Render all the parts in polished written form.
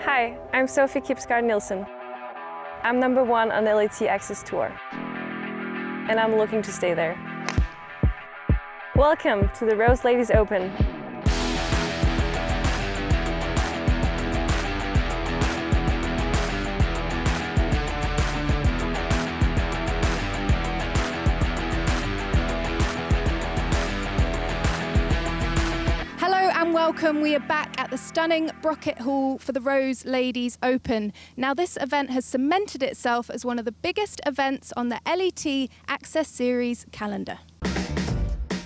Hi, I'm Sophie Kipsgaard-Nielsen. I'm #1 on the LET Access Tour, and I'm looking to stay there. Welcome to the Rose Ladies Open. Welcome, we are back at the stunning Brocket Hall for the Rose Ladies Open. Now this event has cemented itself as one of the biggest events on the LET Access Series calendar.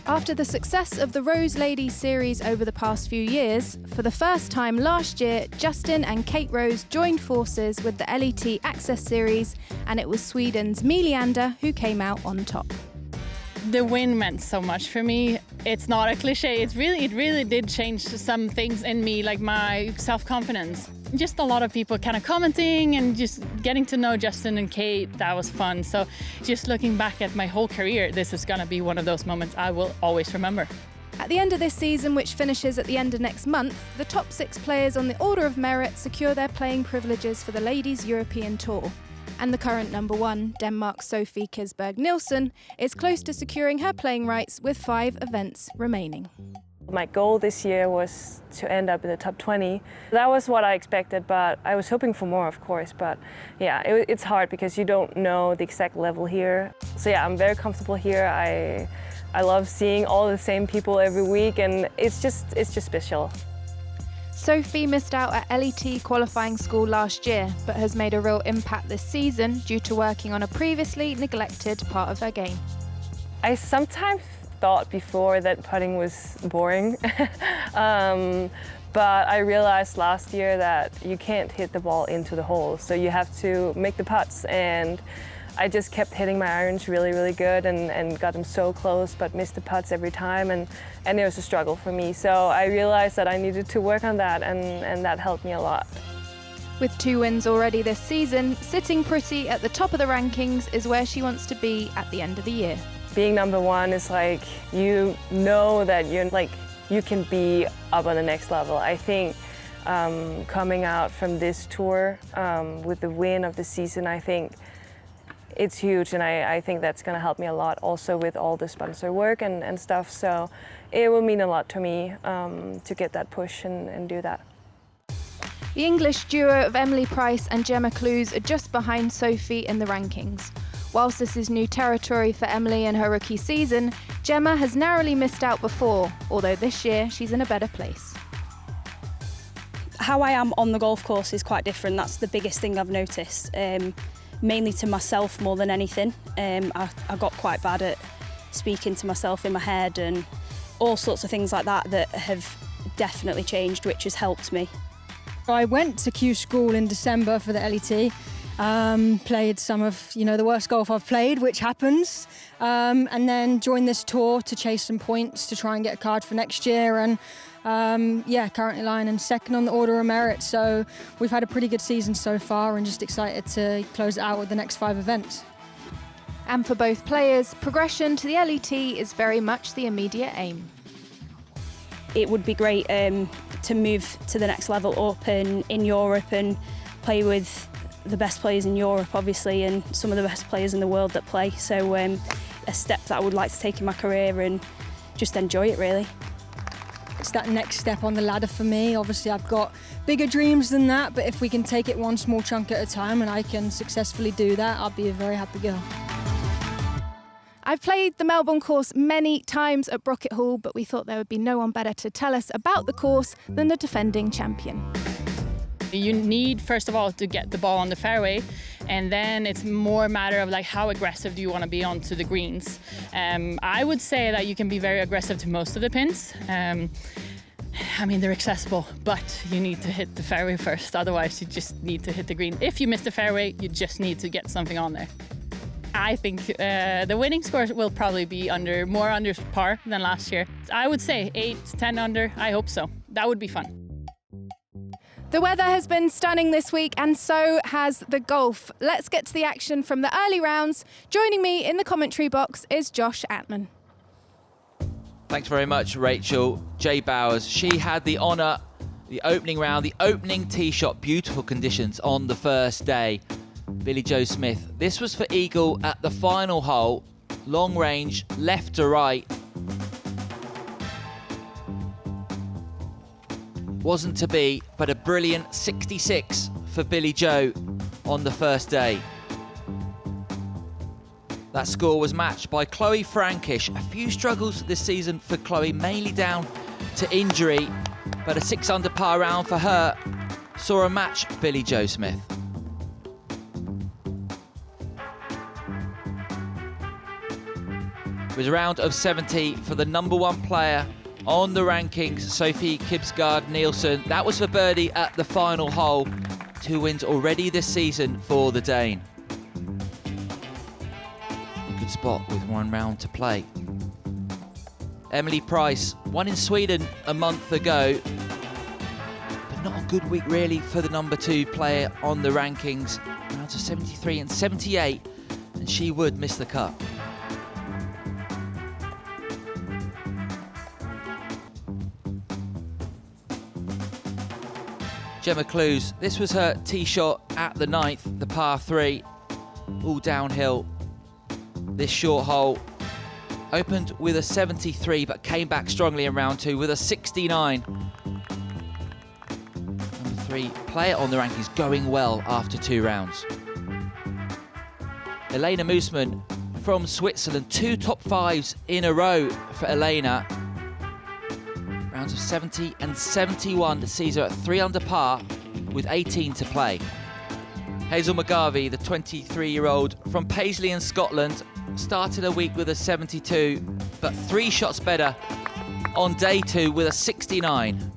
After the success of the Rose Ladies series over the past few years, for the first time last year, Justin and Kate Rose joined forces with the LET Access Series, and it was Sweden's Miliander who came out on top. The win meant so much for me. It's not a cliche. It really did change some things in me, like my self-confidence. Just a lot of people kind of commenting and just getting to know Justin and Kate. That was fun. So just looking back at my whole career, this is gonna be one of those moments I will always remember. At the end of this season, which finishes at the end of next month, the top 6 players on the Order of Merit secure their playing privileges for the Ladies European Tour. And the current #1, Denmark's Sophie Kipsgaard-Nielsen, is close to securing her playing rights with 5 events remaining. My goal this year was to end up in the top 20. That was what I expected, but I was hoping for more, of course. But yeah, it's hard because you don't know the exact level here. So yeah, I'm very comfortable here. I love seeing all the same people every week, and it's just special. Sophie missed out at LET qualifying school last year, but has made a real impact this season due to working on a previously neglected part of her game. I sometimes thought before that putting was boring, but I realized last year that you can't hit the ball into the hole, so you have to make the putts, and I just kept hitting my irons really good and got them so close, but missed the putts every time, and it was a struggle for me. So I realized that I needed to work on that, and that helped me a lot. With 2 wins already this season, sitting pretty at the top of the rankings is where she wants to be at the end of the year. Being #1 is like, you know that you can be up on the next level. I think coming out from this tour with the win of the season, I think it's huge, and I think that's going to help me a lot also with all the sponsor work and stuff. So it will mean a lot to me to get that push and do that. The English duo of Emily Price and Gemma Clues are just behind Sophie in the rankings. Whilst this is new territory for Emily in her rookie season, Gemma has narrowly missed out before, although this year she's in a better place. How I am on the golf course is quite different. That's the biggest thing I've noticed. Mainly to myself more than anything. I got quite bad at speaking to myself in my head and all sorts of things like that have definitely changed, which has helped me. I went to Q School in December for the LET, played some of the worst golf I've played, which happens, and then joined this tour to chase some points to try and get a card for next year. And currently lying in 2nd on the Order of Merit, so we've had a pretty good season so far and just excited to close it out with the next 5 events. And for both players, progression to the LET is very much the immediate aim. It would be great to move to the next level up in Europe and play with the best players in Europe, obviously, and some of the best players in the world that play. So a step that I would like to take in my career and just enjoy it, really. It's that next step on the ladder for me. Obviously, I've got bigger dreams than that, but if we can take it one small chunk at a time and I can successfully do that, I'll be a very happy girl. I've played the Melbourne course many times at Brocket Hall, but we thought there would be no one better to tell us about the course than the defending champion. You need, first of all, to get the ball on the fairway, and then it's more a matter of how aggressive do you want to be onto the greens. I would say that you can be very aggressive to most of the pins. They're accessible, but you need to hit the fairway first. Otherwise, you just need to hit the green. If you miss the fairway, you just need to get something on there. I think the winning score will probably be more under par than last year. I would say 8, 10 under. I hope so. That would be fun. The weather has been stunning this week, and so has the golf. Let's get to the action from the early rounds. Joining me in the commentary box is Josh Atman. Thanks very much, Rachel. Jay Bowers, she had the honour The opening round, the opening tee shot, beautiful conditions on the first day. Billie Joe Smith. This was for eagle at the final hole. Long range, left to right. Wasn't to be, but a brilliant 66 for Billie Joe on the first day. That score was matched by Chloe Frankish. A few struggles this season for Chloe, mainly down to injury, but a 6 under par round for her saw her match Billie Joe Smith. It was a round of 70 for the #1 player on the rankings, Sophie Kibsgaard-Nielsen. That was for birdie at the final hole. 2 wins already this season for the Dane. A good spot with 1 round to play. Emily Price won in Sweden a month ago, but not a good week really for the #2 player on the rankings. Rounds of 73 and 78, and she would miss the cut. Gemma Clues, this was her tee shot at the 9th, the par 3, all downhill. This short hole opened with a 73, but came back strongly in round 2 with a 69. #3 player on the rankings going well after 2 rounds. Elena Moosman from Switzerland, 2 top 5s in a row for Elena. Rounds of 70 and 71 sees her at 3 under par with 18 to play. Hazel McGarvey, the 23-year-old from Paisley in Scotland, started a week with a 72, but 3 shots better on day 2 with a 69.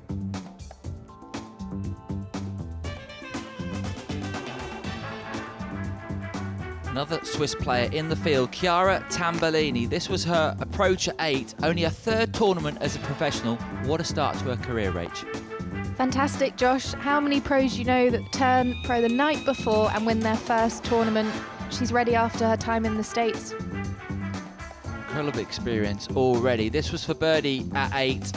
Another Swiss player in the field, Chiara Tambellini. This was her approach at 8, only a 3rd tournament as a professional. What a start to her career, Rach. Fantastic, Josh. How many pros you know that turn pro the night before and win their first tournament? She's ready after her time in the States. Incredible experience already. This was for birdie at 8.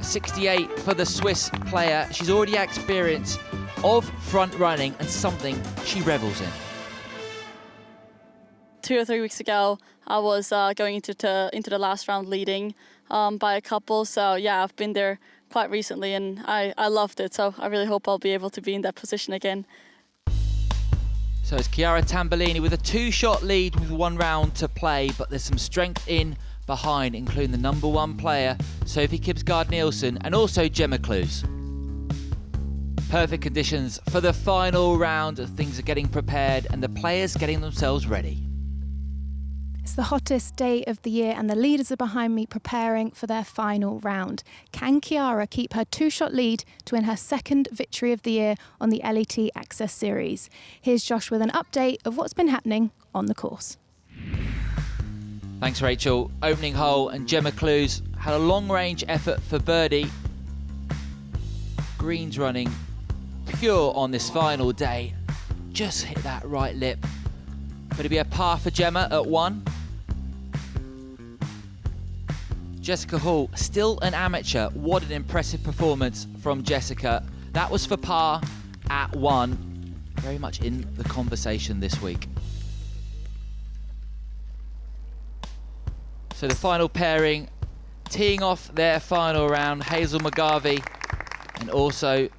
68 for the Swiss player. She's already had experience of front running and something she revels in. 2 or 3 weeks ago, I was going into the last round leading by a couple. So yeah, I've been there quite recently and I loved it. So I really hope I'll be able to be in that position again. So it's Chiara Tambellini with a 2-shot lead with 1 round to play, but there's some strength in behind, including the #1 player, Sophie Kibsgaard-Nielsen, and also Gemma Clues. Perfect conditions for the final round. Things are getting prepared and the players getting themselves ready. It's the hottest day of the year and the leaders are behind me preparing for their final round. Can Chiara keep her 2-shot lead to win her 2nd victory of the year on the LET Access Series? Here's Josh with an update of what's been happening on the course. Thanks, Rachel. Opening hole and Gemma Clues had a long-range effort for birdie. Greens running pure on this final day. Just hit that right lip. But it'll be a par for Gemma at 1. Jessica Hall, still an amateur. What an impressive performance from Jessica. That was for par at 1. Very much in the conversation this week. So the final pairing, teeing off their final round, Hazel McGarvey, and also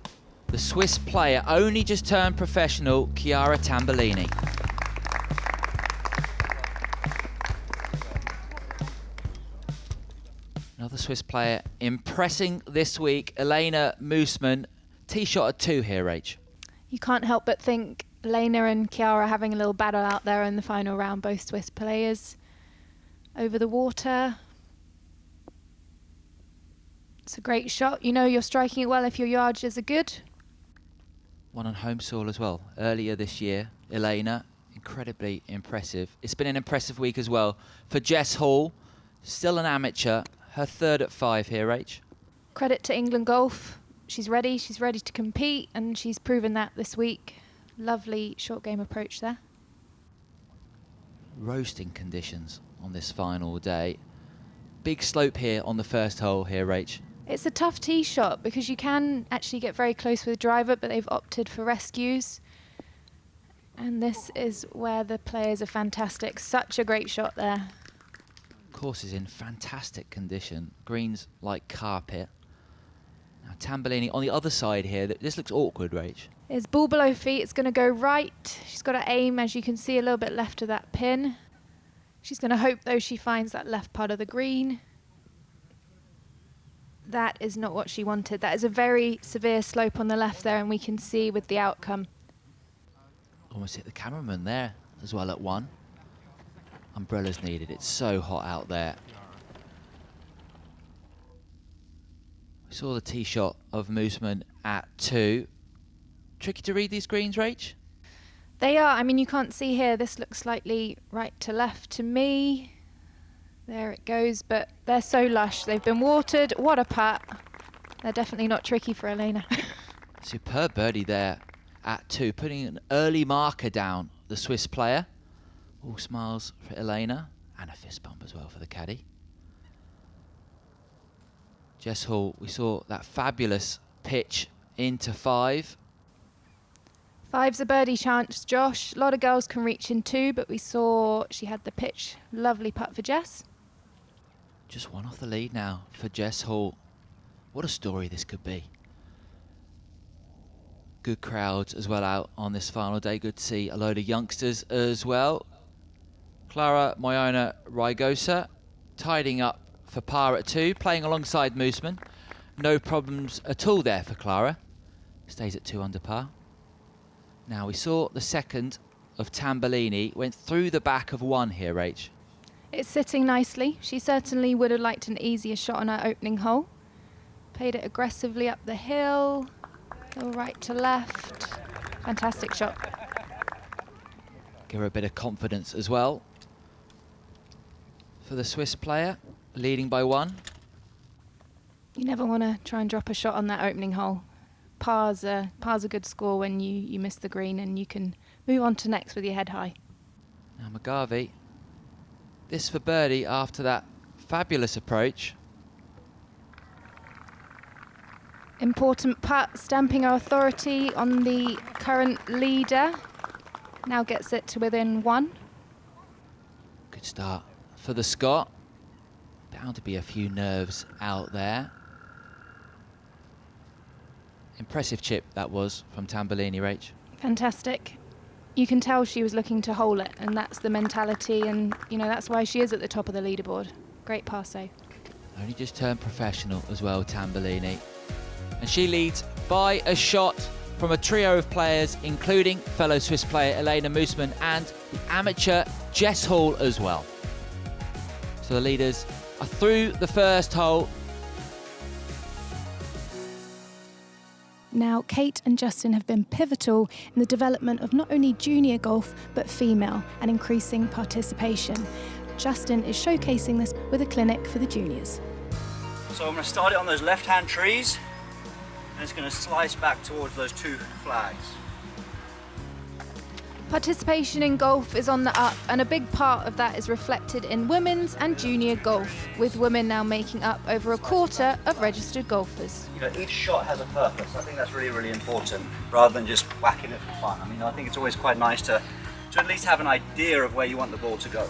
the Swiss player, only just turned professional, Chiara Tambellini. Another Swiss player impressing this week, Elena Moosman. Tee shot at 2 here, Rach. You can't help but think Elena and Chiara having a little battle out there in the final round, both Swiss players. Over the water. It's a great shot. You know you're striking it well if your yardages are good. One on home soil as well earlier this year. Elena, incredibly impressive. It's been an impressive week as well for Jess Hall, still an amateur. Her 3rd at 5 here, Rach. Credit to England Golf. She's ready to compete, and she's proven that this week. Lovely short game approach there. Roasting conditions on this final day. Big slope here on the first hole here, Rach. It's a tough tee shot because you can actually get very close with the driver, but they've opted for rescues. And this is where the players are fantastic. Such a great shot there. Course is in fantastic condition. Greens like carpet. Now Tambellini on the other side here. This looks awkward, Rach. It's ball below feet. It's going to go right. She's got to aim, as you can see, a little bit left of that pin. She's going to hope, though, she finds that left part of the green. That is not what she wanted. That is a very severe slope on the left there, and we can see with the outcome. Almost hit the cameraman there as well at 1. Umbrellas needed. It's so hot out there. We saw the tee shot of Mooseman at 2. Tricky to read these greens, Rach? They are. I mean, you can't see here. This looks slightly right to left to me. There it goes, but they're so lush. They've been watered. What a putt. They're definitely not tricky for Elena. Superb birdie there at 2, putting an early marker down, the Swiss player. All smiles for Elena, and a fist bump as well for the caddy. Jess Hall, we saw that fabulous pitch into 5. 5's a birdie chance, Josh. A lot of girls can reach in 2, but we saw she had the pitch. Lovely putt for Jess. Just 1 off the lead now for Jess Hall. What a story this could be. Good crowds as well out on this final day. Good to see a load of youngsters as well. Clara Moyona Rygosa tidying up for par at 2, playing alongside Mooseman. No problems at all there for Clara. Stays at 2 under par. Now we saw the second of Tambellini, went through the back of 1 here, Rach. It's sitting nicely. She certainly would have liked an easier shot on her opening hole. Played it aggressively up the hill, go right to left. Fantastic shot. Give her a bit of confidence as well. For the Swiss player, leading by 1. You never want to try and drop a shot on that opening hole. Par's a good score when you miss the green, and you can move on to next with your head high. Now McGarvey, this for birdie after that fabulous approach. Important putt, stamping her authority on the current leader. Now gets it to within 1. Good start for the Scot. Bound to be a few nerves out there. Impressive chip that was from Tambellini, Rach. Fantastic. You can tell she was looking to hole it, and that's the mentality, and that's why she is at the top of the leaderboard. Great par save. Only just turned professional as well, Tambellini. And she leads by a shot from a trio of players, including fellow Swiss player Elena Mooseman and the amateur Jess Hall as well. So the leaders are through the first hole. Now, Kate and Justin have been pivotal in the development of not only junior golf, but female, and increasing participation. Justin is showcasing this with a clinic for the juniors. So I'm going to start it on those left-hand trees, and it's going to slice back towards those 2 flags. Participation in golf is on the up, and a big part of that is reflected in women's and junior golf, with women now making up over a quarter of registered golfers. Each shot has a purpose. I think that's really, really important, rather than just whacking it for fun. I mean, I think it's always quite nice to at least have an idea of where you want the ball to go.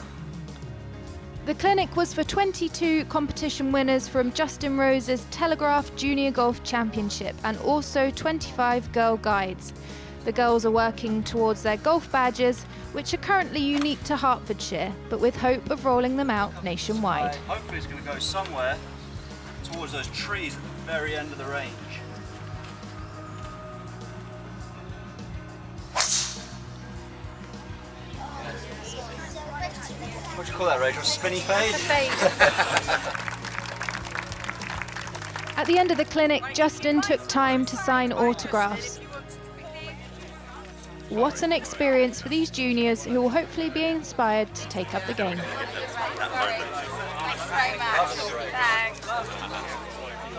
The clinic was for 22 competition winners from Justin Rose's Telegraph Junior Golf Championship, and also 25 girl guides. The girls are working towards their golf badges, which are currently unique to Hertfordshire, but with hope of rolling them out nationwide. Hopefully it's going to go somewhere towards those trees at the very end of the range. What do you call that, Rachel? Spinny fade? At the end of the clinic, Justin took time to sign autographs. What an experience for these juniors, who will hopefully be inspired to take up the game. Thanks very much. Thanks.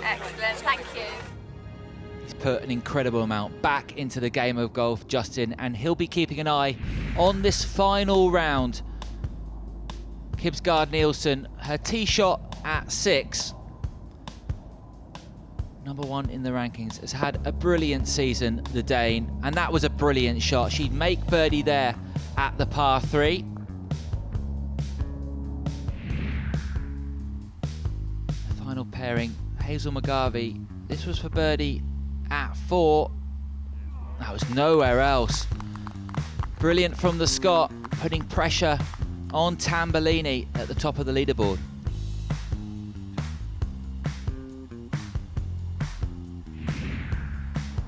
Excellent, thank you. He's put an incredible amount back into the game of golf, Justin, and he'll be keeping an eye on this final round. Kibsgaard Nielsen, her tee shot at 6. #1 in the rankings, has had a brilliant season, the Dane, and that was a brilliant shot. She'd make birdie there at the par 3. The final pairing, Hazel McGarvey. This was for birdie at 4. That was nowhere else. Brilliant from the Scot, putting pressure on Tambellini at the top of the leaderboard.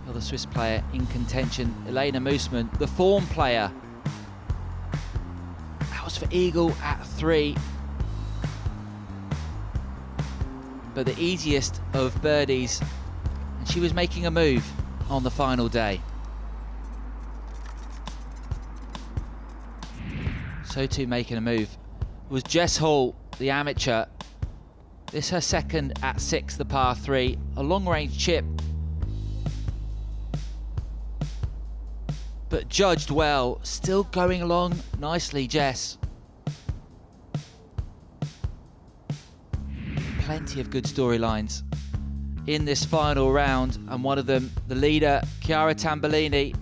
Another Swiss player in contention, Elena Moosman, the form player. That was for eagle at 3. But the easiest of birdies, and she was making a move on the final day. So too making a move was Jess Hall, the amateur. This her second at 6, the par 3, a long range chip. But judged well, still going along nicely, Jess. Plenty of good storylines in this final round, and one of them, the leader, Chiara Tambellini,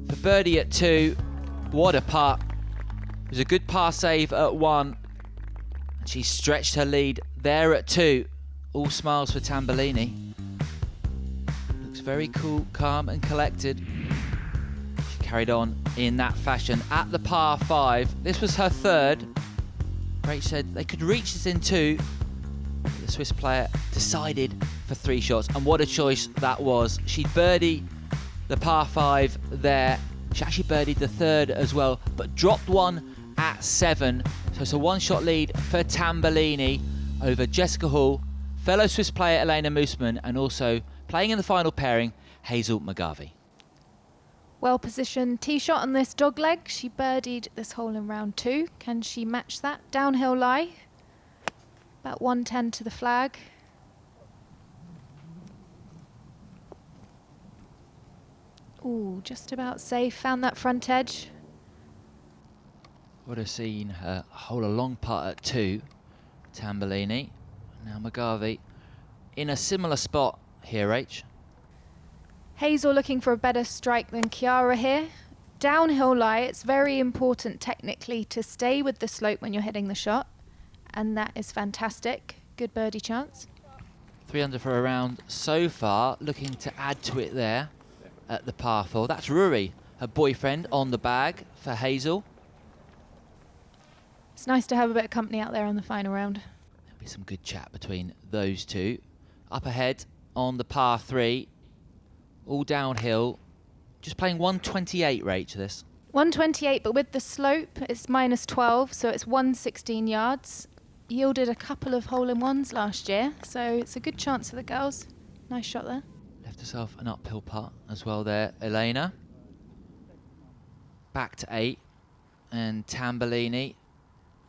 for birdie at 2. What a putt. It was a good par save at 1. And she stretched her lead there at 2. All smiles for Tambellini. Looks very cool, calm and collected. She carried on in that fashion at the par 5. This was her third. Rach said they could reach this in 2. The Swiss player decided for 3 shots, and what a choice that was. She birdied the par 5 there. She actually birdied the third as well, but dropped one at 7. So it's a 1-shot lead for Tambellini over Jessica Hall, fellow Swiss player Elena Moosman, and also playing in the final pairing, Hazel McGarvey. Well positioned tee shot on this dog leg. She birdied this hole in round 2. Can she match that? Downhill lie. About 110 to the flag. Ooh, just about safe. Found that front edge. Would have seen her hole a long putt at 2, Tambellini. Now McGarvey in a similar spot here, H. Hazel looking for a better strike than Chiara here. Downhill lie, it's very important technically to stay with the slope when you're hitting the shot. And that is fantastic. Good birdie chance. 3 under for a round so far, looking to add to it there at the par 4. That's Ruri, her boyfriend, on the bag for Hazel. It's nice to have a bit of company out there on the final round. There'll be some good chat between those two. Up ahead on the par 3, all downhill. Just playing 128, Rach, this. 128, but with the slope, it's -12, so it's 116 yards. Yielded a couple of hole-in-ones last year, so it's a good chance for the girls. Nice shot there. Left herself an uphill putt as well there, Elena. Back to 8, and Tambellini.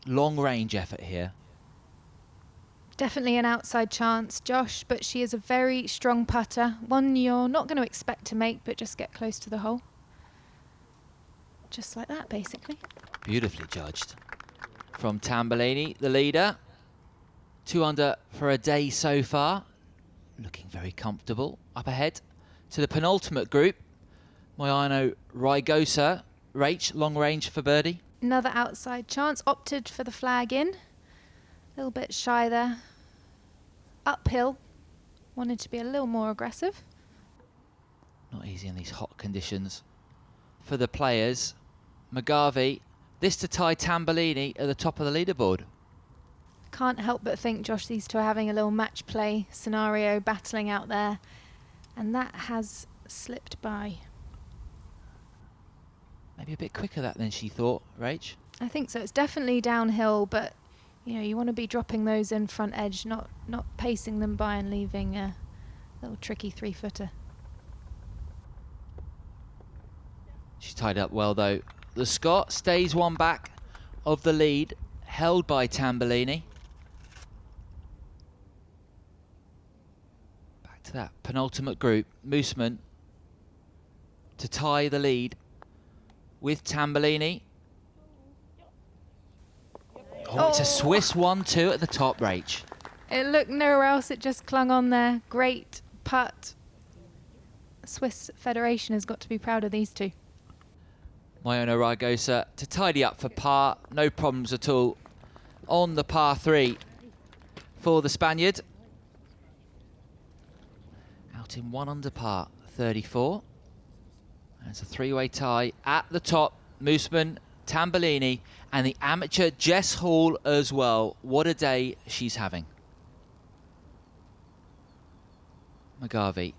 Long range effort here. Definitely an outside chance, Josh, but she is a very strong putter. One you're not going to expect to make, but just get close to the hole. Just like that, basically. Beautifully judged from Tambellini, the leader. 2 under for a day so far. Looking very comfortable. Up ahead to the penultimate group. Moyano Rygosa. Rach, long range for birdie. Another outside chance. Opted for the flag in. A little bit shy there. Uphill. Wanted to be a little more aggressive. Not easy in these hot conditions for the players. McGarvey, this to tie Tambellini at the top of the leaderboard. Can't help but think, Josh, these two are having a little match play scenario, battling out there. And that has slipped by. Maybe a bit quicker that than she thought, Rach. I think so. It's definitely downhill, but you know, you want to be dropping those in front edge, not pacing them by and leaving a little tricky 3-footer. She's tied up well though. The Scot stays one back of the lead, held by Tambellini. Back to that penultimate group. Moosman to tie the lead with Tambellini. Oh, it's a Swiss 1-2 at the top, Rach. It looked nowhere else, it just clung on there. Great putt. Swiss Federation has got to be proud of these two. Mayona Ragosa to tidy up for par, no problems at all on the par 3 for the Spaniard. Out in 1 under par, 34. There's a 3-way tie at the top. Mooseman, Tambellini, and the amateur Jess Hall as well. What a day she's having. McGarvey,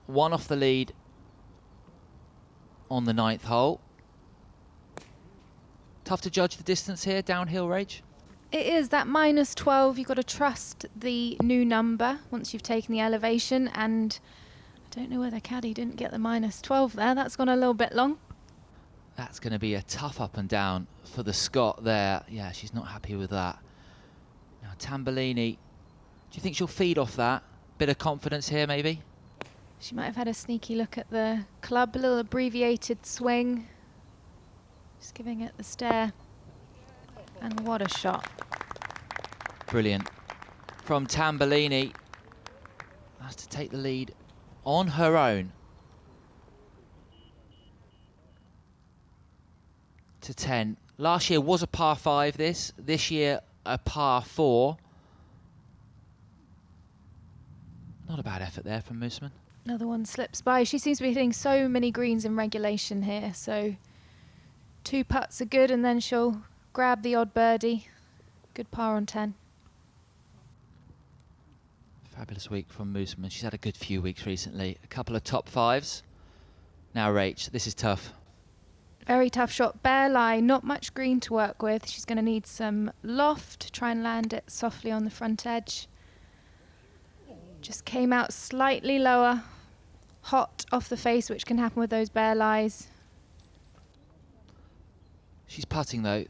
1 off the lead on the 9th hole. Tough to judge the distance here, downhill, Rach? It is that -12. You've got to trust the new number once you've taken the elevation, and I don't know whether Caddy didn't get the -12 there. That's gone a little bit long. That's going to be a tough up and down for the Scot there. Yeah, she's not happy with that. Now, Tambellini, do you think she'll feed off that? Bit of confidence here, maybe? She might have had a sneaky look at the club, a little abbreviated swing. Just giving it the stare. And what a shot. Brilliant. From Tambellini. Has to take the lead on her own. To 10. Last year was a par 5 this year a par 4. Not a bad effort there from Mooseman. Another one slips by. She seems to be hitting so many greens in regulation here, so 2 putts are good and then she'll grab the odd birdie. Good par on 10. Fabulous week from Mooseman. She's had a good few weeks recently. A couple of top 5s. Now Rach, this is tough. Very tough shot. Bare lie, not much green to work with. She's going to need some loft to try and land it softly on the front edge. Just came out slightly lower. Hot off the face, which can happen with those bare lies. She's putting though,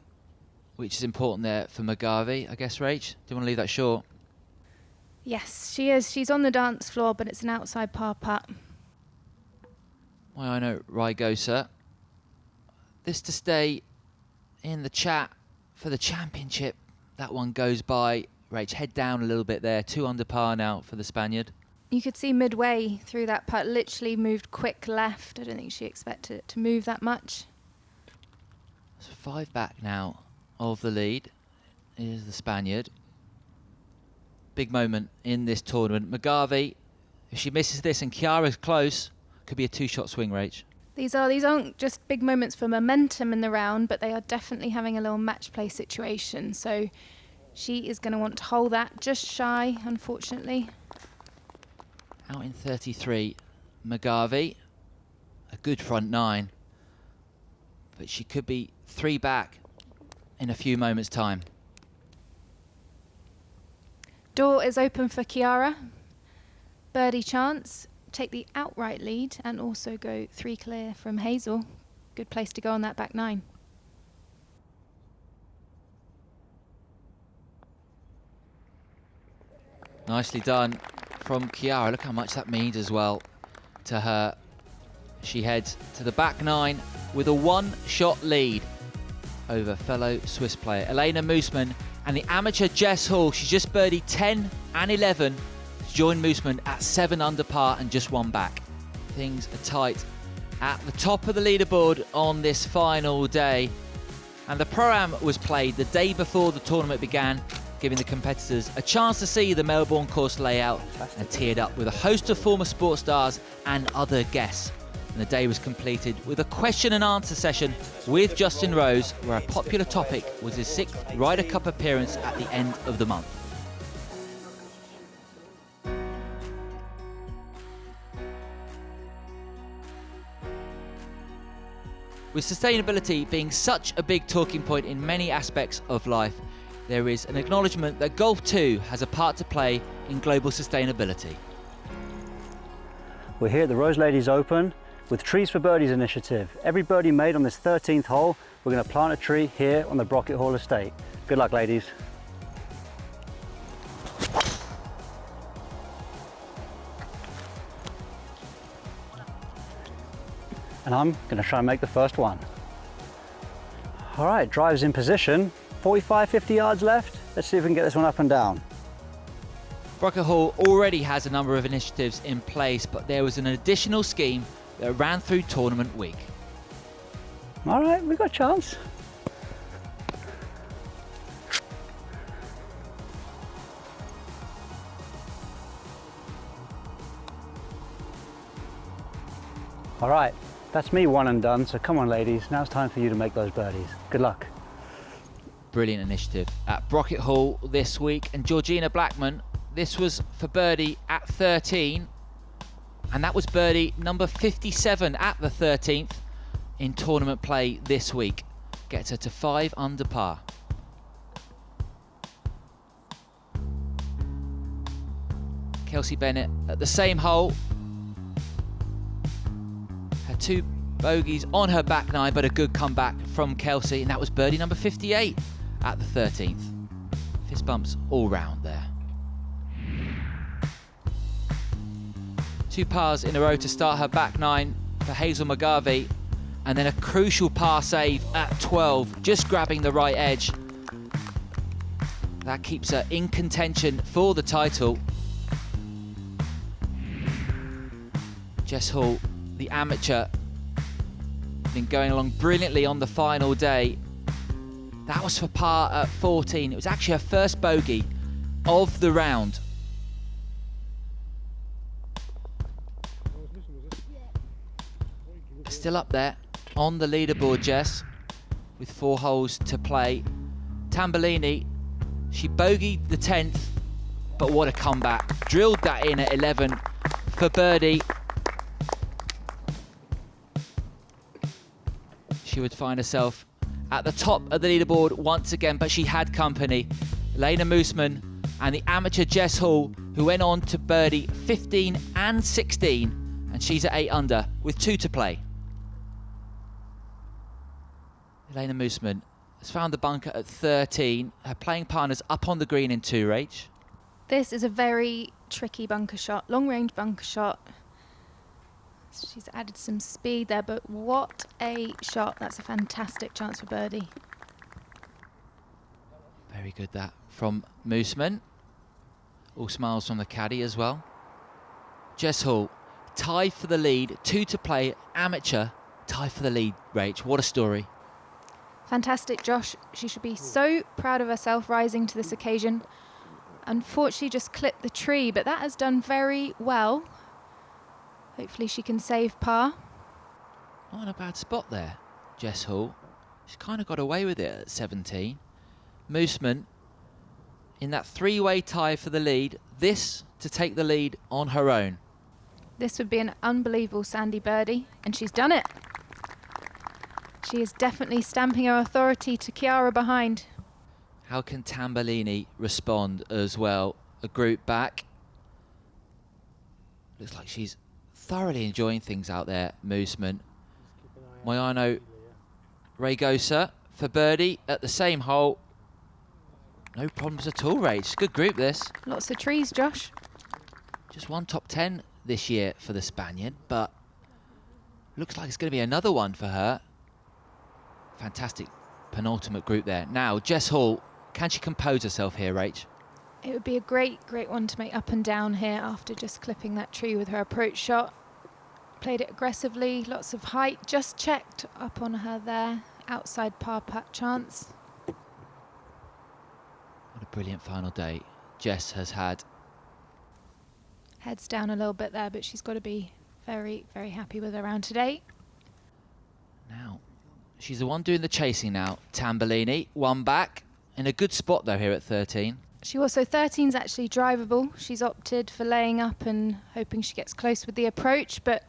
which is important there for McGarvey, I guess, Rach. Do you want to leave that short? Yes, she is. She's on the dance floor, but it's an outside par putt. Mayona Ragosa. This to stay in the chat for the championship. That one goes by. Rach, head down a little bit there. 2 under par now for the Spaniard. You could see midway through that putt, literally moved quick left. I don't think she expected it to move that much. So 5 back now of the lead is the Spaniard. Big moment in this tournament. McGarvey, if she misses this and Chiara's close, could be a 2-shot swing, Rach. These aren't just big moments for momentum in the round, but they are definitely having a little match play situation. So she is going to want to hold that just shy, unfortunately. Out in 33, McGarvey. A good front 9. But she could be 3 back in a few moments' time. Door is open for Chiara. Birdie chance. Take the outright lead and also go 3 clear from Hazel. Good place to go on that back 9. Nicely done from Chiara. Look how much that means as well to her. She heads to the back 9 with a 1-shot lead over fellow Swiss player Elena Mooseman and the amateur Jess Hall. She's just birdied 10 and 11 to join Mooseman at 7 under par and just 1 back. Things are tight at the top of the leaderboard on this final day. And the Pro-Am was played the day before the tournament began, giving the competitors a chance to see the Melbourne course layout and teared up with a host of former sports stars and other guests. And the day was completed with a question and answer session with Justin Rose, where a popular topic was his 6th Ryder Cup appearance at the end of the month. With sustainability being such a big talking point in many aspects of life, there is an acknowledgement that golf too has a part to play in global sustainability. We're here at the Rose Ladies Open with Trees for Birdies initiative. Every birdie made on this 13th hole, we're going to plant a tree here on the Brocket Hall estate. Good luck, ladies. And I'm going to try and make the first one. All right, drive's in position. 45, 50 yards left. Let's see if we can get this one up and down. Brocket Hall already has a number of initiatives in place, but there was an additional scheme that ran through tournament week. All right, we've got a chance. All right, that's me one and done, so come on ladies, now it's time for you to make those birdies. Good luck. Brilliant initiative at Brocket Hall this week, and Georgina Blackman, this was for birdie at 13, and that was birdie number 57 at the 13th in tournament play this week. Gets her to 5 under par. Kelsey Bennett at the same hole. Had 2 bogeys on her back 9, but a good comeback from Kelsey, and that was birdie number 58 at the 13th. Fist bumps all round there. 2 pars in a row to start her back 9 for Hazel McGarvey, and then a crucial par save at 12, just grabbing the right edge. That keeps her in contention for the title. Jess Hall, the amateur, been going along brilliantly on the final day. That was for par at 14. It was actually her first bogey of the round. Still up there on the leaderboard, Jess, with 4 holes to play. Tambellini, she bogeyed the 10th, but what a comeback. Drilled that in at 11 for birdie. She would find herself at the top of the leaderboard once again, but she had company. Elena Moosman and the amateur Jess Hall, who went on to birdie 15 and 16, and she's at 8 under with 2 to play. Elena Moosman has found the bunker at 13. Her playing partner's up on the green in 2, Rach. This is a very tricky bunker shot, long-range bunker shot. She's added some speed there, but what a shot. That's a fantastic chance for birdie. Very good that from Moosman. All smiles from the caddy as well. Jess Hall, tied for the lead, 2 to play, amateur, tied for the lead, Rach. What a story. Fantastic, Josh. She should be so proud of herself rising to this occasion. Unfortunately, just clipped the tree, but that has done very well. Hopefully she can save par. Not in a bad spot there, Jess Hall. She's kind of got away with it at 17. Moosman in that 3-way tie for the lead. This to take the lead on her own. This would be an unbelievable sandy birdie, and she's done it. She is definitely stamping her authority to Chiara behind. How can Tambellini respond as well? A group back. Looks like she's thoroughly enjoying things out there, Moosman. Moyano Regosa for birdie at the same hole. No problems at all, Rach. Good group, this. Lots of trees, Josh. Just 1 top 10 this year for the Spaniard, but looks like it's going to be another one for her. Fantastic penultimate group there. Now, Jess Hall, can she compose herself here, Rach? It would be a great one to make up and down here after just clipping that tree with her approach shot. Played it aggressively, lots of height, just checked up on her there. Outside par putt chance. What a brilliant final day Jess has had. Heads down a little bit there, but she's got to be very, very happy with her round today. Now, she's the one doing the chasing now. Tambellini, 1 back. In a good spot, though, here at 13. She also, 13's actually drivable. She's opted for laying up and hoping she gets close with the approach, but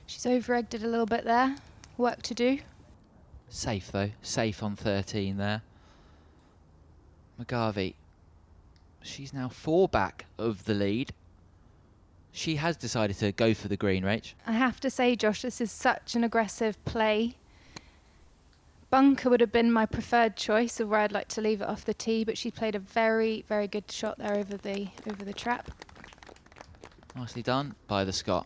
she's over-egged it a little bit there. Work to do. Safe, though. Safe on 13 there. McGarvey. She's now 4 back of the lead. She has decided to go for the green, Rach. I have to say, Josh, this is such an aggressive play. Bunker would have been my preferred choice of where I'd like to leave it off the tee, but she played a very, very good shot there over the trap. Nicely done by the Scot.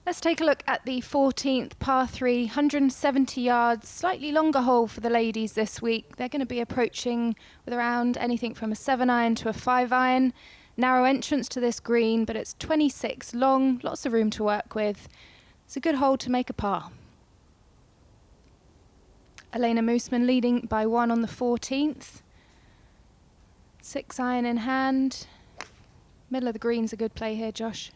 Let's take a look at the 14th par 3, 170 yards, slightly longer hole for the ladies this week. They're going to be approaching with around anything from a 7-iron to a 5-iron. Narrow entrance to this green, but it's 26 long, lots of room to work with. It's a good hole to make a par. Elena Moosman leading by 1 on the 14th. 6-iron in hand. Middle of the green's a good play here, Josh.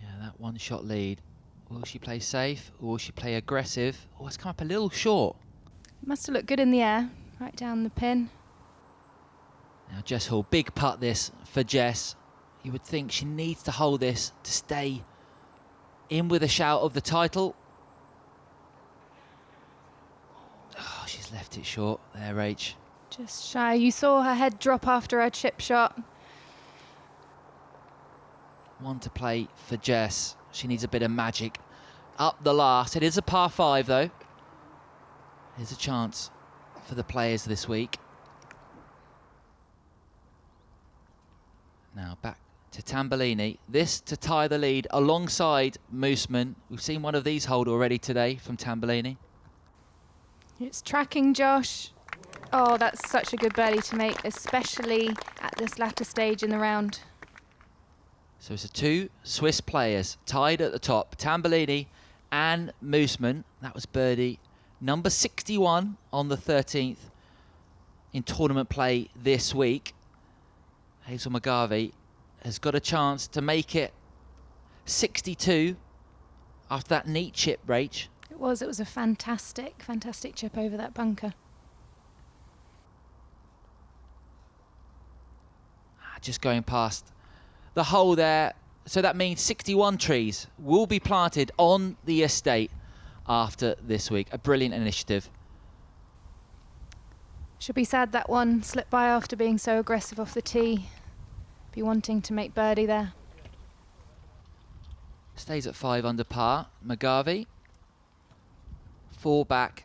Yeah, that one-shot lead. Will she play safe or will she play aggressive? Oh, it's come up a little short. It must have looked good in the air, right down the pin. Now Jess Hall, big putt this for Jess. You would think she needs to hold this to stay in with a shout of the title. Oh, she's left it short there, Rach. Just shy. You saw her head drop after her chip shot. One to play for Jess. She needs a bit of magic up the last. It is a par 5 though. Here's a chance for the players this week. Now back to Tambellini. This to tie the lead alongside Moosman. We've seen one of these hold already today from Tambellini. It's tracking, Josh. Oh, that's such a good birdie to make, especially at this latter stage in the round. So it's 2 Swiss players tied at the top, Tambellini and Moosman. That was birdie number 61 on the 13th in tournament play this week. Hazel McGarvey has got a chance to make it 62 after that neat chip, Rach. It was a fantastic chip over that bunker. Just going past the hole there. So that means 61 trees will be planted on the estate after this week. A brilliant initiative. Should be sad that one slipped by after being so aggressive off the tee. Be wanting to make birdie there. Stays at 5 under par. McGarvey, 4 back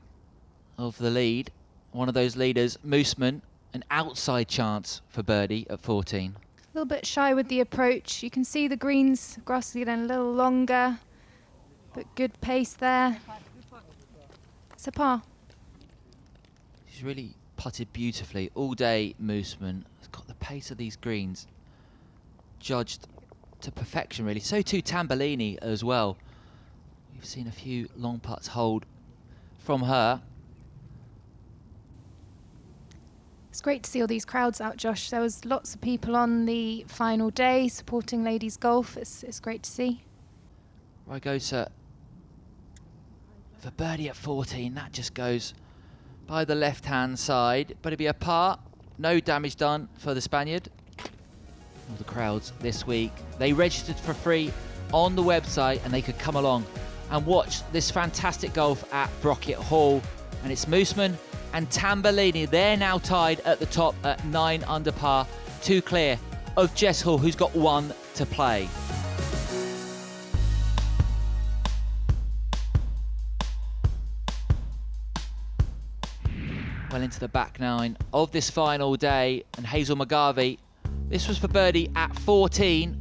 of the lead. One of those leaders, Moosman, an outside chance for birdie at 14. A little bit shy with the approach. You can see the greens, grass is getting a little longer, but good pace there. It's a par. She's really putted beautifully all day, Moosman. Has got the pace of these greens judged to perfection, really. So too Tambellini as well. We've seen a few long putts hold from her. It's great to see all these crowds out, Josh. There was lots of people on the final day supporting ladies golf. It's great to see. Rygosa for birdie at 14. That just goes by the left-hand side, but it'd be a par. No damage done for the Spaniard. All the crowds this week, they registered for free on the website and they could come along and watch this fantastic golf at Brocket Hall. And it's Moosman and Tambellini. They're now tied at the top at 9 under par, 2 clear of Jess Hall, who's got 1 to play. Well into the back 9 of this final day, and Hazel McGarvey, this was for birdie at 14.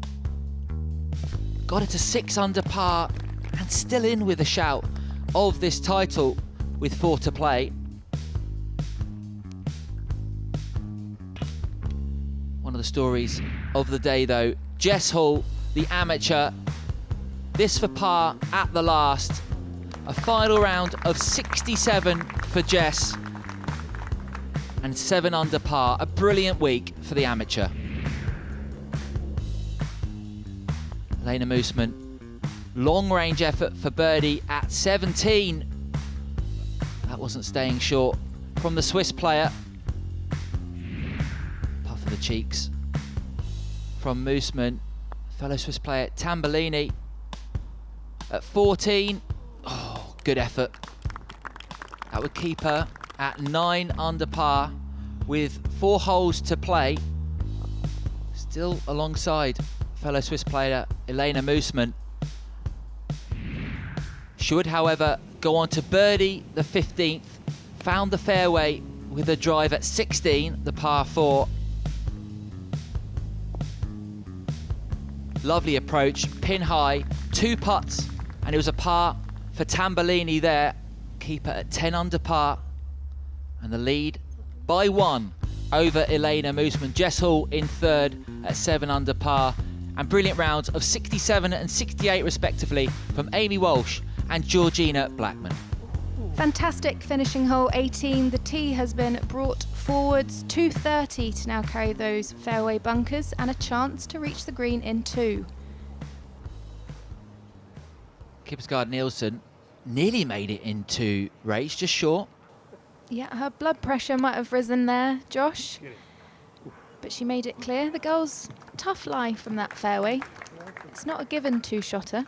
Got it to 6 under par and still in with a shout of this title with 4 to play. One of the stories of the day though, Jess Hall, the amateur, this for par at the last. A final round of 67 for Jess and 7 under par. A brilliant week for the amateur. Elena Moosman, long range effort for birdie at 17. That wasn't staying short from the Swiss player. Puff of the cheeks from Moosman. Fellow Swiss player Tambellini at 14. Oh, good effort. That would keep her at 9 under par with 4 holes to play. Still alongside fellow Swiss player Elena Moosman. Should, however, go on to birdie the 15th. Found the fairway with a drive at 16, the par 4. Lovely approach, pin high, 2 putts, and it was a par for Tambellini there. Keeper at 10 under par, and the lead by 1 over Elena Moosman. Jess Hall in 3rd at 7 under par, and brilliant rounds of 67 and 68 respectively from Amy Walsh and Georgina Blackman. Fantastic finishing hole 18. The tee has been brought forwards 230 to now carry those fairway bunkers and a chance to reach the green in 2. Kipsgaard Nielsen nearly made it into race, just short. Yeah, her blood pressure might have risen there, Josh. But she made it clear the girl's tough lie from that fairway. It's not a given 2-shotter.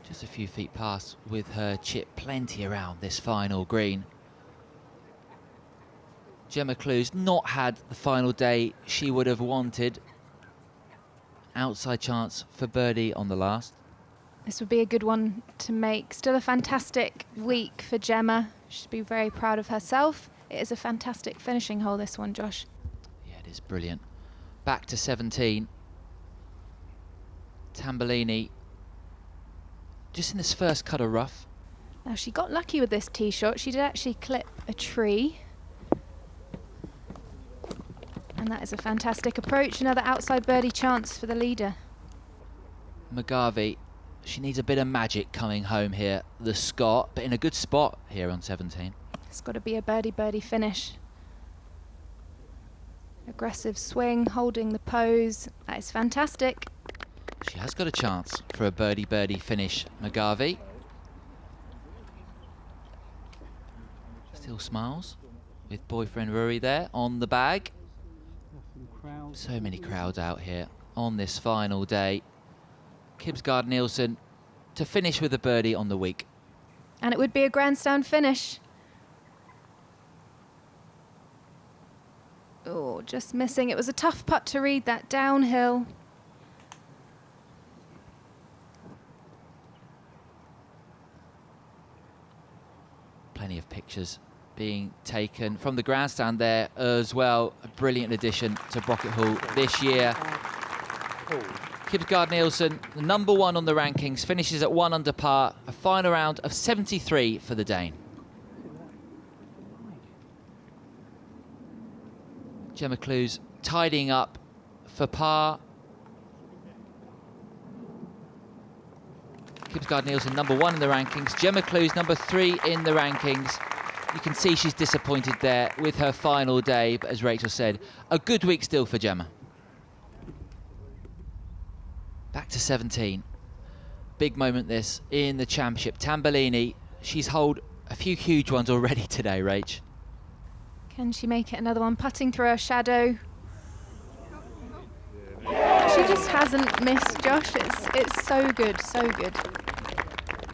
Just a few feet past with her chip plenty around this final green. Gemma Clue's not had the final day she would have wanted. Outside chance for birdie on the last. This would be a good one to make. Still a fantastic week for Gemma. She'd be very proud of herself. It is a fantastic finishing hole, this one, Josh. Yeah, it is brilliant. Back to 17. Tambellini just in this first cut of rough. Now, she got lucky with this tee shot. She did actually clip a tree. And that is a fantastic approach. Another outside birdie chance for the leader. McGarvey, she needs a bit of magic coming home here. The Scot, but in a good spot here on 17. It's got to be a birdie finish. Aggressive swing, holding the pose. That is fantastic. She has got a chance for a birdie finish, McGarvey. Still smiles with boyfriend Rory there on the bag. So many crowds out here on this final day. Kipsgaard Nielsen to finish with a birdie on the week. And it would be a grandstand finish. Oh, just missing. It was a tough putt to read that downhill. Plenty of pictures being taken from the grandstand there as well. A brilliant addition to Brocket Hall this year. Kipsgaard Nielsen, the #1 on the rankings, finishes at 1 under par. A final round of 73 for the Dane. Gemma Clues tidying up for par. Kipsgaard Nielsen #1 in the rankings. Gemma Clues #3 in the rankings. You can see she's disappointed there with her final day, but as Rachel said, a good week still for Gemma. Back to 17. Big moment this in the championship. Tambellini, she's holed a few huge ones already today, Rach. Can she make it another one? Putting through her shadow. She just hasn't missed, Josh. It's so good, so good.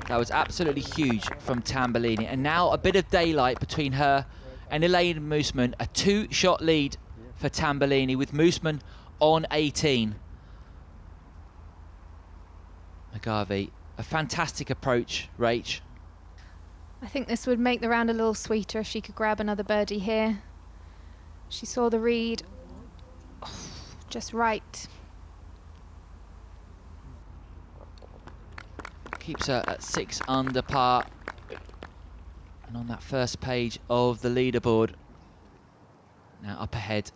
That was absolutely huge from Tambellini. And now a bit of daylight between her and Elaine Moosman. A 2-shot lead for Tambellini with Moosman on 18. McGarvey, a fantastic approach, Rach. I think this would make the round a little sweeter if she could grab another birdie here. She saw the read just right. Keeps her at 6 under par. And on that first page of the leaderboard, now up ahead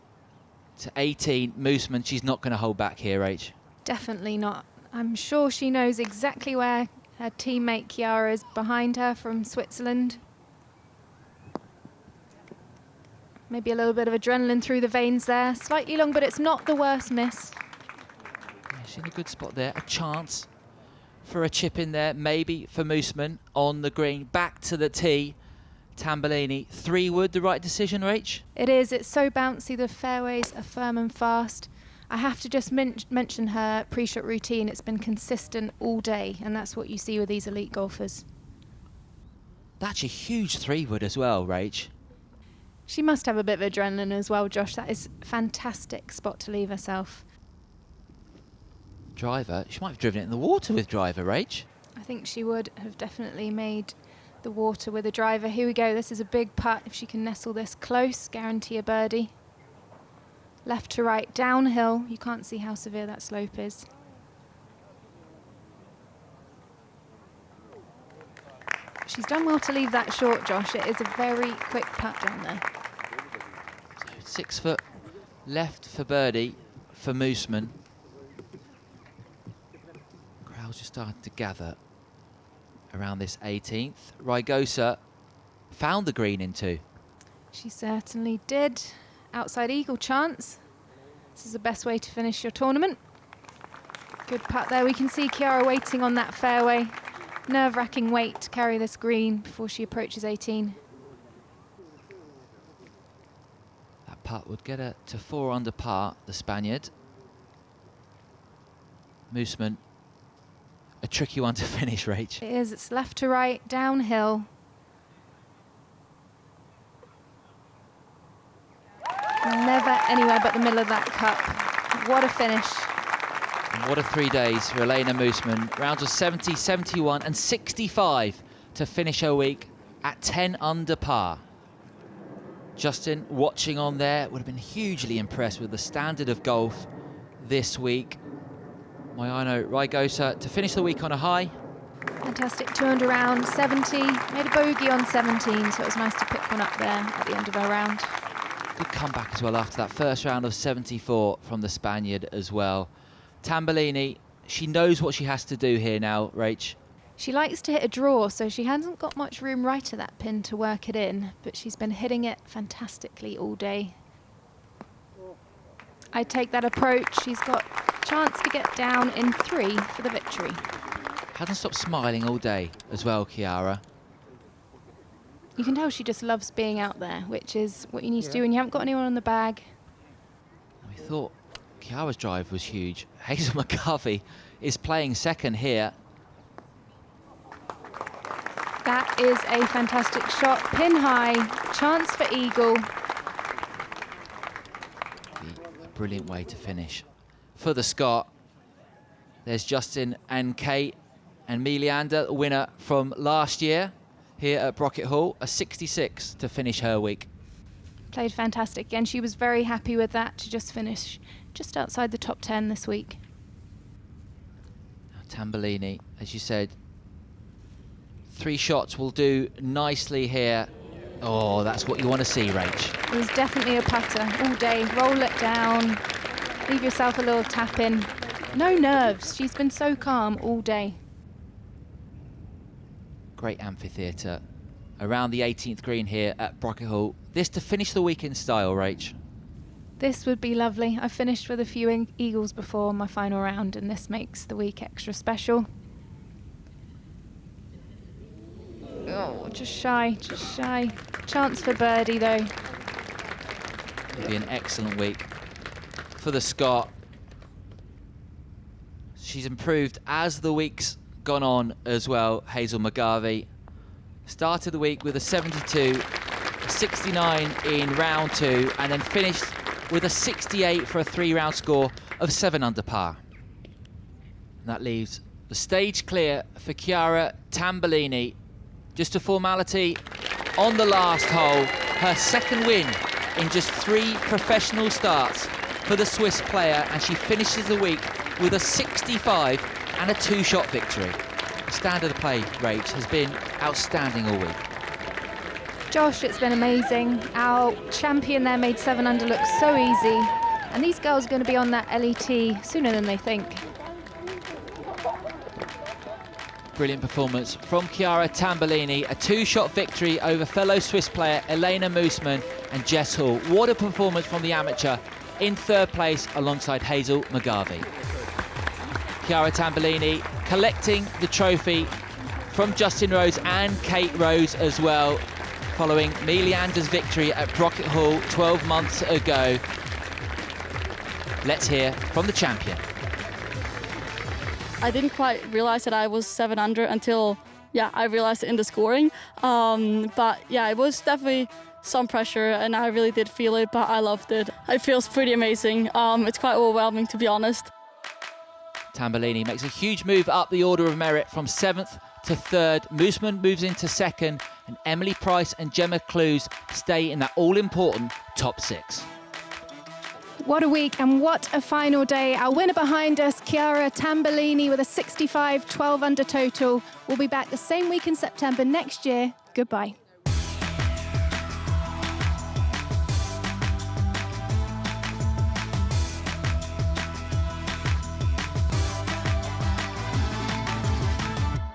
to 18. Moosman, she's not going to hold back here, Rach. Definitely not. I'm sure she knows exactly where her teammate Chiara is behind her from Switzerland. Maybe a little bit of adrenaline through the veins there. Slightly long, but it's not the worst miss. Yeah, she's in a good spot there. A chance for a chip in there, maybe for Moosman on the green. Back to the tee. Tambellini, 3-wood, the right decision, Rach? It is. It's so bouncy. The fairways are firm and fast. I have to just mention her pre-shot routine. It's been consistent all day, and that's what you see with these elite golfers. That's a huge 3-wood as well, Rach. She must have a bit of adrenaline as well, Josh. That is a fantastic spot to leave herself. Driver, she might have driven it in the water with driver, Rach. I think she would have definitely made the water with a driver. Here we go. This is a big putt. If she can nestle this close, guarantee a birdie. Left to right, downhill. You can't see how severe that slope is. She's done well to leave that short, Josh. It is a very quick putt down there. So 6 foot left for birdie for Mooseman. Crowds just starting to gather around this 18th. Rygosa found the green in 2. She certainly did. Outside eagle chance. This is the best way to finish your tournament. Good putt there. We can see Chiara waiting on that fairway. Nerve-wracking wait to carry this green before she approaches 18. That putt would get her to 4 under par, the Spaniard. Mooseman, a tricky one to finish, Rach. It is. It's left to right, downhill. Never anywhere but the middle of that cup. What a finish. And what a 3 days for Elena Mooseman. Rounds of 70, 71 and 65 to finish her week at 10 under par. Justin, watching on there, would have been hugely impressed with the standard of golf this week. Moyano Rygosa to finish the week on a high. Fantastic 200 round, 70. Made a bogey on 17, so it was nice to pick one up there at the end of her round. Good comeback as well after that first round of 74 from the Spaniard as well. Tambellini, she knows what she has to do here now, Rach. She likes to hit a draw, so she hasn't got much room right at that pin to work it in, but she's been hitting it fantastically all day. I take that approach. She's got a chance to get down in 3 for the victory. Hasn't stopped smiling all day as well, Chiara. You can tell she just loves being out there, which is what you need to do when you haven't got anyone on the bag. We thought Chiara's drive was huge. Hazel McGarvey is playing second here. That is a fantastic shot. Pin high, chance for eagle. A brilliant way to finish. For the Scot, there's Justin and Kate and Me Leander, winner from last year here at Brocket Hall, a 66 to finish her week. Played fantastic again. She was very happy with that to just finish just outside the top 10 this week. Tambellini, as you said, 3 shots will do nicely here. Oh, that's what you want to see, Rach. It was definitely a putter all day. Roll it down, leave yourself a little tap in. No nerves. She's been so calm all day. Great amphitheatre around the 18th green here at Brocket Hall. This to finish the week in style, Rach. This would be lovely. I finished with a few eagles before my final round, and this makes the week extra special. Oh, just shy, just shy. Chance for birdie, though. It'll be an excellent week for the Scot. She's improved as the week's gone on as well, Hazel McGarvey. Started the week with a 72, a 69 in round 2, and then finished with a 68 for a 3-round score of 7 under par. And that leaves the stage clear for Chiara Tambellini. Just a formality on the last hole. Her second win in just 3 professional starts for the Swiss player, and she finishes the week with a 65 and a 2-shot victory. The standard of play, Rach, has been outstanding all week. Josh, it's been amazing. Our champion there made 7 under look so easy. And these girls are going to be on that LET sooner than they think. Brilliant performance from Chiara Tambellini. A 2-shot victory over fellow Swiss player Elena Mooseman and Jess Hall. What a performance from the amateur in 3rd place alongside Hazel McGarvey. Chiara Tambellini collecting the trophy from Justin Rose and Kate Rose as well, following Me Leander's victory at Brocket Hall 12 months ago. Let's hear from the champion. I didn't quite realize that I was 7 under until, I realized it in the scoring. But yeah, it was definitely some pressure and I really did feel it, but I loved it. It feels pretty amazing. It's quite overwhelming, to be honest. Tambellini makes a huge move up the order of merit from 7th to 3rd. Mooseman moves into 2nd, and Emily Price and Gemma Clues stay in that all-important top 6. What a week and what a final day. Our winner behind us, Chiara Tambellini, with a 65, 12 under total. We'll be back the same week in September next year. Goodbye.